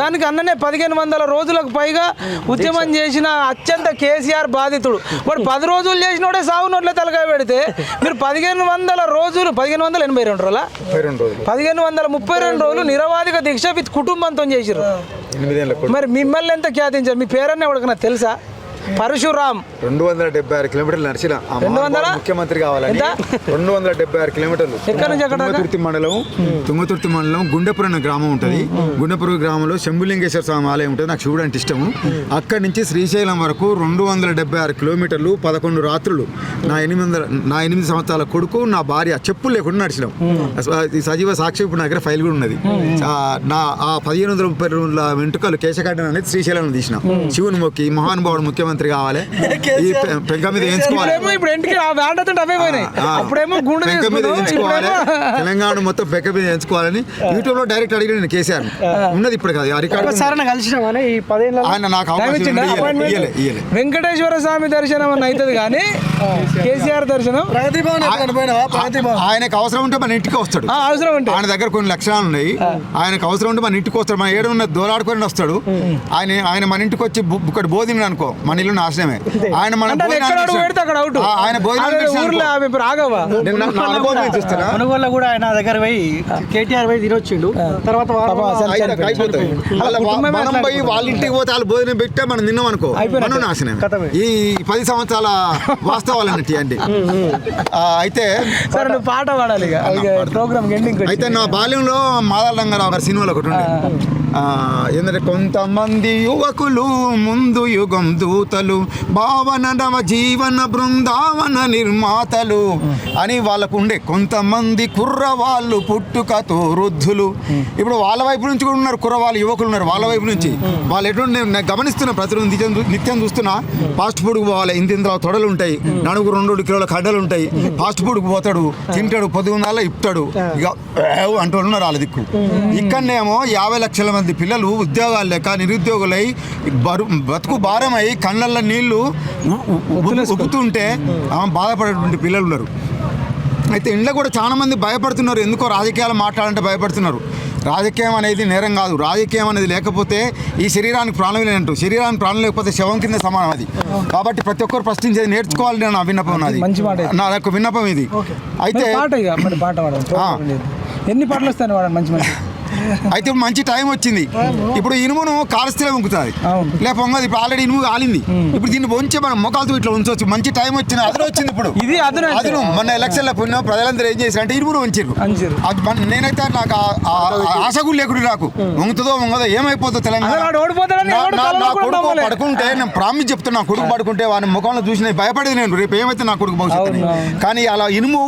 దానికి అన్ననే 1500 రోజులకు పైగా ఉద్యమం చేసిన అత్యంత కేసీఆర్ బాధితుడు. వాడు 10 రోజులు చేసినోడే సాగు నోట్ల తలకాయ పెడితే మీరు 1500 రోజులు 1582 రోజుల 1532 రోజులు నిరవాధిక దీక్ష విత్ కుటుంబంతో చేసిర్రు. మరి మిమ్మల్ని ఎంత ఖ్యాతించారు? మీ పేరన్న ఎవరికన్నా తెలుసా? పరశురామ్ 276 కిలోమీటర్లు నడిచిన ముఖ్యమంత్రి కావాలని 276 కిలోమీటర్లు. తుంగతుర్తి మండలం గుండెపురం గ్రామం ఉంటుంది. గుండెపురం గ్రామంలో శంభులింగేశ్వర స్వామి ఆలయం ఉంటుంది. నాకు శివుడు అంటే ఇష్టము. అక్కడి నుంచి శ్రీశైలం వరకు 276 కిలోమీటర్లు 11 రాత్రులు. నా 8 సంవత్సరాల కొడుకు నా భార్య చెప్పులు లేకుండా నడిచినాం. సజీవ సాక్షి ఇప్పుడు నా దగ్గర ఫైల్ కూడా ఉన్నది. నా ఆ 1530 రోజుల వెంట్రుకలు కేశకాండం అనేది శ్రీశైలం తీసిన శివుని మొక్కి మహానుభావుడు ముఖ్యమంత్రి కావాలి. ఈ పెంక మీద వేయించుకోవాలి. తెలంగాణ మొత్తం పెంక మీద వేయించుకోవాలని యూట్యూబ్ లో డైరెక్ట్ అడిగి నేను కేసీఆర్ ఉన్నది ఇప్పుడు కాదు. ఆయన నాకు వెంకటేశ్వర స్వామి దర్శనం అని అవుతుంది కానీ కేసీఆర్ దర్శనం ఆయనకు అవసరం ఉంటే మన ఇంటికి వస్తాడు. అవసరం ఉంటే ఆయన దగ్గర కొన్ని లక్షణాలు ఉన్నాయి. ఆయనకు అవసరం ఉంటే మన ఇంటికి వస్తాడు. మన ఏడు ఉన్న దోలాడుకొని వస్తాడు. ఆయన మన ఇంటికి వచ్చి ఒకటి బోధిని అనుకో మన ఇల్లు నాశనమే. ఆయన మన ఆయన అనుగోళ్ళ కూడా ఆయన దగ్గర పోయి కేటీఆర్ పోయి తినొచ్చిండు. తర్వాత వాళ్ళ ఇంటికి పోతే వాళ్ళు భోజనం పెట్టే మనం తిన్నాం అనుకో మనం నాశనం. ఈ 10 సంవత్సరాల వాస్తవాలు అన్నట్టు అండి. అయితే పాట పాడాలి. అయితే నా బాల్యంలో మాదాల రంగారావు గారి సినిమాలో ఒకటి ఉండే ఏంటంటే కొంతమంది యువకులు ముందు యుగం దూతలు భావన నవ జీవన బృందావన నిర్మాతలు అని వాళ్ళకు ఉండే. కొంతమంది కుర్రవాళ్ళు పుట్టుకతో వృద్ధులు. ఇప్పుడు వాళ్ళ వైపు నుంచి కూడా ఉన్నారు కుర్రవాళ్ళు యువకులు ఉన్నారు. వాళ్ళ వైపు నుంచి వాళ్ళు ఎటువంటి నేను గమనిస్తున్నా. ప్రతిరోజు నిత్యం చూస్తున్నా. ఫాస్ట్ ఫుడ్కి పోవాలి. ఇంతింత తొడలు ఉంటాయి. నడుగు 2 కిలోల కడ్డలు ఉంటాయి. ఫాస్ట్ ఫుడ్కి పోతాడు, తింటాడు, పొద్దుగుందాల ఇప్పుతాడు. ఇక అంటూ ఉన్నారు వాళ్ళ దిక్కు. ఇక్కడనేమో 50 లక్షల మంది పిల్లలు ఉద్యోగాలు లేక నిరుద్యోగులై బతుకు భారమై కళ్ళల్లో నీళ్లు ఉప్పుతుంటే బాధపడేటువంటి పిల్లలు ఉన్నారు. అయితే ఇంట్లో కూడా చాలా మంది భయపడుతున్నారు. ఎందుకో రాజకీయాలు మాట్లాడాలంటే భయపడుతున్నారు. రాజకీయం అనేది నేరం కాదు. రాజకీయం అనేది లేకపోతే ఈ శరీరానికి ప్రాణం లేనంటూ. శరీరానికి ప్రాణం లేకపోతే శవం కింద సమానం అది. కాబట్టి ప్రతి ఒక్కరు ప్రశ్నించేది నేర్చుకోవాలని నా విన్నపం. నా యొక్క విన్నపం ఇది. అయితే ఎన్ని పాటలు వస్తాయి వాడండి మంచి మంచి. అయితే ఇప్పుడు మంచి టైం వచ్చింది. ఇప్పుడు ఇనుమును కాలుస్తే వంగుతుంది లేక పొంగదు. ఇప్పుడు ఆల్రెడీ ఇనుము కాలింది. ఇప్పుడు దీన్ని వంచే మనం మొక్కలతో ఇట్లా ఉంచవచ్చు. మంచి టైం వచ్చింది. అదును వచ్చింది. ఇప్పుడు ఇది అదును మొన్న ఎలక్షన్లో పోయినా ప్రజలందరూ ఏం చేశారు అంటే ఇనుమును వంచారు. నేనైతే నాకు ఆశ కూడా లేకుండా నాకు వంగుతుందో వంగదో ఏమైపోతుందో తెలంగాణ. నా కొడుకు పడుకుంటే నేను ప్రామిస్ చెప్తున్నా. నా కొడుకు పడుకుంటే వాని ముఖంలో చూసి భయపడేది నేను. రేపు ఏమైతే నా కొడుకు భవిష్యత్తు. కానీ అలా ఇనుము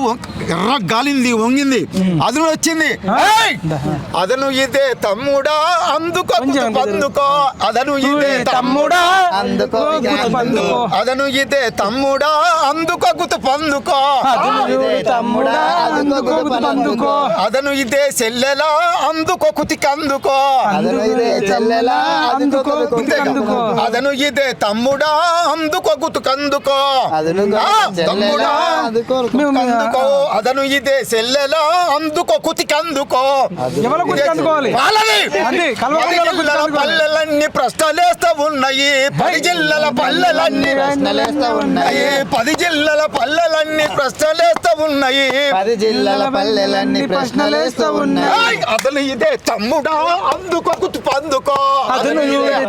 ఎర్ర గాలింది, వంగింది, అదును వచ్చింది. అదను ఇదే తమ్ముడా అందుకో పందుకో. అదను ఇదే తమ్ముడా అందుకో అదను ఇదే తమ్ముడా అందుకో గుతు పందుకో. అదను ఇదే చెల్లెలా అందుకో కుతికందుకో. అదను ఇదే తమ్ముడా అందుకో గుతుకందుకో. తమ్ముడా అందుకో. అదను ఇదే చెల్లెలా అందుకో కుతికందుకో. పల్లెలన్నీ ప్రశ్నలేస్తా ఉన్నాయి. 10 జిల్లాల పల్లెలన్నీ ప్రశ్నలేస్తా ఉన్నాయి. 10 జిల్లాల పల్లెలన్నీ ప్రశ్నలేస్తా ఉన్నాయి. 10 జిల్లాల పల్లెలన్నీ ప్రశ్నలేస్తా ఉన్నాయి. అతను ఇదే తమ్ముడా అందుకో గుతు పందుకో. అతను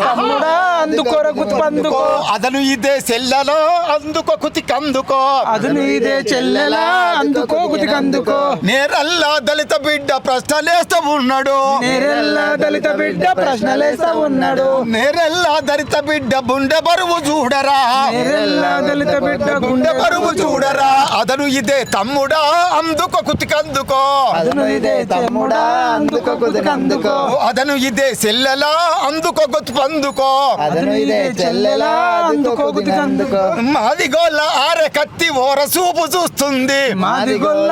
తమ్ముడా అందుకో గుతు పందుకో. అతను ఇదే చెల్లెలా అందుకో కుతికందుకో. అతను ఇదే చెల్లెలా అందుకో కుతికందుకో. నేరల్లా దళిత బిడ్డ ప్రశ్నలేస్తా ఉన్నాడు. నేరెల్లా దళిత బిడ్డ ప్రశ్నలేస్తా ఉన్నాడు. నేరెల్లా దళిత బిడ్డ గుండె బరువు చూడరా. నేరెల్లా దళిత బిడ్డ గుండె బరువు చూడరా. అదను ఇదే తమ్ముడా అందుకో కుతికందుకో. అదను ఇదే తమ్ముడా అందుకో కుతికందుకో. అదను ఇదే చెల్లెలా అందుకో గుతు పందుకో. అదను ఇదే చెల్లెలా అందుకో కుతికి అందుకో. మాది గోళ్ళ ఆరే కత్తి ఓర చూపు చూస్తుంది. మాది గొల్ల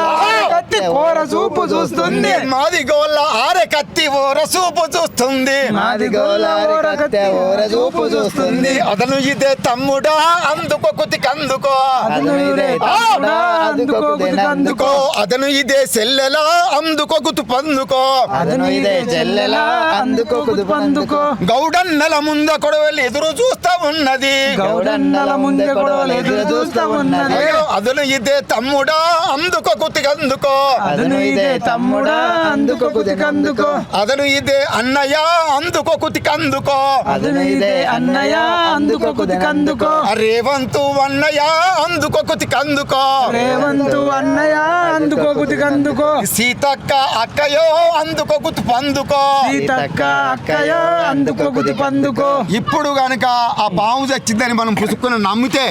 కత్తి కోర చూపు చూస్తుంది. మాది గోళ్ళ ఆరే కత్తి ఓర చూపు చూస్తుంది. మాది గోలారి కత్తె ఓర చూపు చూస్తుంది. అదను ఇదే తమ్ముడా అందుకో కుతికి అందుకో. అదను ఇదే తమ్ముడా అందుకో కుతికి అందుకో. అదను ఇదే సెల్లెలా అందుకో కుతు పందుకో. అదను ఇదే చెల్లెలా అందుకో కుదుపు అందుకో. గౌడన్నల ముంద కొడవలి ఎదురు చూస్తా ఉన్నది. గౌడన్నల ముందే గొడవలు ఎదురు చూస్తా ఉన్నది. అయ్యో, అదను ఇదే తమ్ముడా అందుకో కుతికి అందుకో. అదను ఇదే తమ్ముడా అందుకో కుతికి అందుకో. అదను ఇదే అన్నయ్య అందుకో కుతికి అందుకో. అదను ఇదే అన్నయ్య అందుకో కుతికి అందుకో. రేవంతు అన్నయ్య అందుకో కుతికి అందుకో. రేవంతు అన్నయ్య అందుకో కుతికి అందుకో. సీతక్క అక్కయో అందుకో కుతు పందుకో. సీతక్క అక్కయ్య అందుకో కుతికి అందుకో. ఇప్పుడు గనక ఆ పాము చచ్చిందని మనం పుసుక్కుని నమ్మితే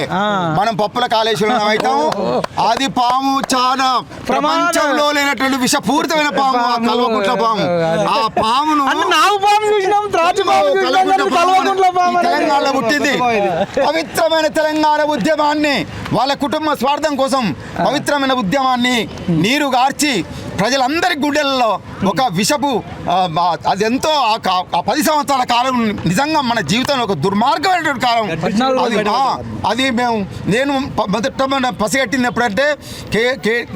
మనం పప్పుల కాళేశ్వరం అవుతాం. అది పాము చాలా ప్రపంచంలో లేనటువంటి విషపూరితమైన పాము, ఆ కల్వకుంట్ల పాము. ఆ పామును అన్న నాగు పాము చూసినాం, త్రాచు పాము చూసినాం, కానీ కల్వకుంట్ల పాము అనేది తెలంగాణలో పుట్టింది. పవిత్రమైన తెలంగాణ ఉద్యమాన్ని వాళ్ళ కుటుంబ స్వార్థం కోసం పవిత్రమైన ఉద్యమాన్ని నీరు గార్చి ప్రజలందరి గుండెల్లో ఒక విషపు అది ఎంతో ఆ 10 సంవత్సరాల కాలం నిజంగా మన జీవితంలో ఒక దుర్మార్గమైనటువంటి కాలం. అది నేను మొదట పసిగట్టినప్పుడంటే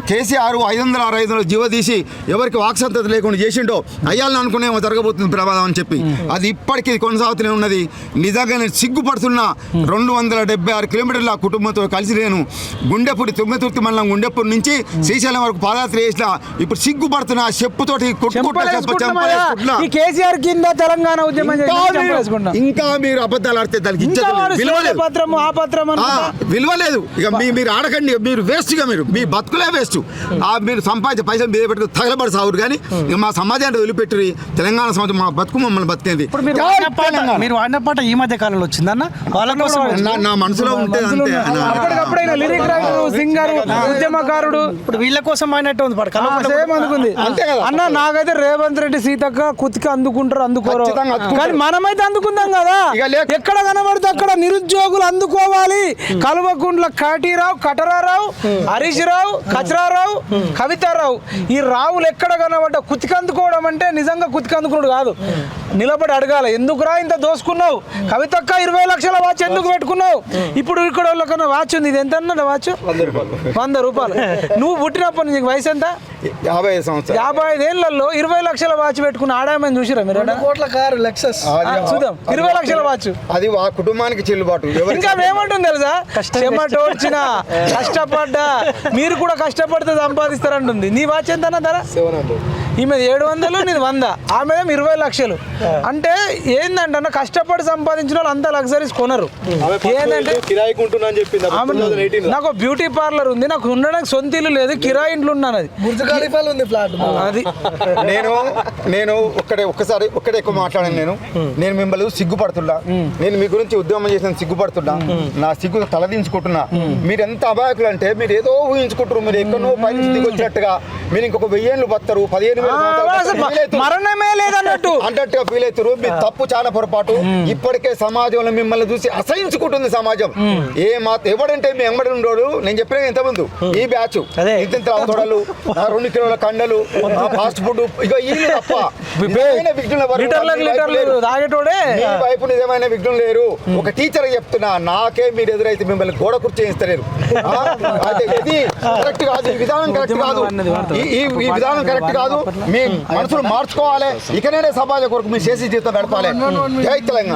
కేసీఆర్ 500 జీవ తీసి ఎవరికి వాక్సంతత లేకుండా చేసిండో అయ్యాలని అనుకునేమో జరగబోతుంది ప్రమాదం అని చెప్పి అది ఇప్పటికీ కొనసాగుతూనే ఉన్నది. నిజంగా నేను సిగ్గుపడుతున్నా. 276 కిలోమీటర్ల కుటుంబంతో కలిసి నేను గుండెపూడి తుమ్మెతుర్తి మండలం గుండెపూడి నుంచి శ్రీశైలం వరకు పాదయాత్ర చేసిన. ఇప్పుడు సిగ్గుపడుతున్నా, చెప్పుతోటి ఈ కేసీఆర్ కింద తెలంగాణ ఉద్యమం ఇంకా మీరు అబద్ధాలు ఆడితే దానికి విలువ లేదు. ఇక మీరు ఆడకండి, మీరు వేస్ట్ గా మీరు బతుకులే వేస్ట్. మీరు సంపాదించే పైసలు మీద పెట్టుకుని తగలబడి సాగురు. కానీ ఇక మా సమాజాన్ని వదిలిపెట్టి తెలంగాణ సమాజం మా బతుకు మమ్మల్ని బతికేది. మీరు వాడిన పాట ఈ మధ్య కాలంలో వచ్చిందన్న వాళ్ళ కోసం నా మనసులో ఉంటే అంతే. అప్పటికప్పుడైనా లిరిక్ రైటర్, సింగర్, ఉద్యమకారుడు. ఇప్పుడు వీళ్ళ కోసం అయినట్టు ఉంది పాట. సేమ్ అనుకుంది అన్న. నాకైతే రేవంత్ రెడ్డి సీతక్క కుతికి అందుకుంటారు, అందుకోరు. కానీ మనమైతే అందుకుందాం కదా. ఎక్కడ కనబడితే అక్కడ నిరుద్యోగులు అందుకోవాలి. కల్వకుంట్ల కాటీరావు, కటరారావు, హరీష్ రావు, కచరారావు, కవితారావు, ఈ రావులు ఎక్కడ కనబడ్డా కుతికి అందుకోవడం అంటే నిజంగా కుతికి అందుకున్నాడు కాదు. నిలబడి అడగాలి, ఎందుకురా ఇంత దోసుకున్నావు? కవితక్క 20 లక్షల వాచ్ ఎందుకు పెట్టుకున్నావు? ఇప్పుడు ఇక్కడ వాళ్ళకన్నా వాచ్ ఉంది, ఇది ఎంత అన్నది వాచ్? 100 రూపాయలు. నువ్వు పుట్టినప్పటి నుంచి వయసు ఎంత? 55 సంవత్సరాలు. 55 ఏళ్లలో 20 లక్షల వాచ్ పెట్టుకున్న ఆడామని చూసిరా మీరు? 2 కోట్ల కారు లెక్సస్ చూద్దాం. 20 లక్షల వాచ్ అది ఆ కుటుంబానికి చెల్లుబాటు. ఇంకా ఏమంటుంది తెలుసా? చెమటోడ్చిన, కష్టపడ్డా, మీరు కూడా కష్టపడితే సంపాదిస్తారంటుంది. నీ వాచ్ ఎంత అన్న ధర? ఈమె 700, నేను 100, ఆమె 20 లక్షలు. అంటే ఏందంటే కష్టపడి సంపాదించిన వాళ్ళు అంతా లగ్జరీస్ కొనరు. ఏంటంటే నాకు బ్యూటీ పార్లర్ ఉంది, నాకు ఉండడానికి సొంత ఇల్లు లేదు, కిరాయి ఇంట్లో ఉన్నాను. అది ఫ్లాట్ అది నేను ఒక్కడే ఎక్కువ మాట్లాడాను. నేను మిమ్మల్ని సిగ్గుపడుతున్నా. నేను మీ గురించి ఉద్యమం చేసిన సిగ్గుపడుతున్నా. నా సిగ్గు తలదించుకుంటున్నా. మీరు ఎంత అబాయకులు అంటే మీరు ఏదో ఊహించుకుంటారు. మీరు ఎక్కడో పైన దిగి వచ్చినట్టుగా మీరు ఇంకొక 1000 ఏళ్ళు బతారు, 15,000 మరణమే లేదన్నట్టు అన్నట్టుగా ఫీల్ అవుతారు. మీ తప్పు చాలా పొరపాటు. ఇప్పటికే సమాజంలో మిమ్మల్ని చూసి అసహించుకుంటుంది సమాజం. ఎవడంటే మీ ఎంబడి ఉండోడు. నేను చెప్పిన ఎంతమంది ఈ బ్యాచ్ ఇంత తోడలు, 2 కిలోల కండలు, ఫాస్ట్ ఫుడ్, ఇక ఈ తప్ప వైపు నిజమైన విఘ్నం లేరు. ఒక టీచర్ చెప్తున్నా, నాకే మీరు ఎదురైతే మిమ్మల్ని గోడ కుర్చీ చేస్తలేరు. ఇది కరెక్ట్ కాదు, ఈ విధానం కరెక్ట్ కాదు, ఈ విధానం కరెక్ట్ కాదు. మీ మనసులు మార్చుకోవాలి. ఇకనైనా సమాజం కొరకు మీ చేసి జీవితం గడపాలి. జై తెలంగాణ.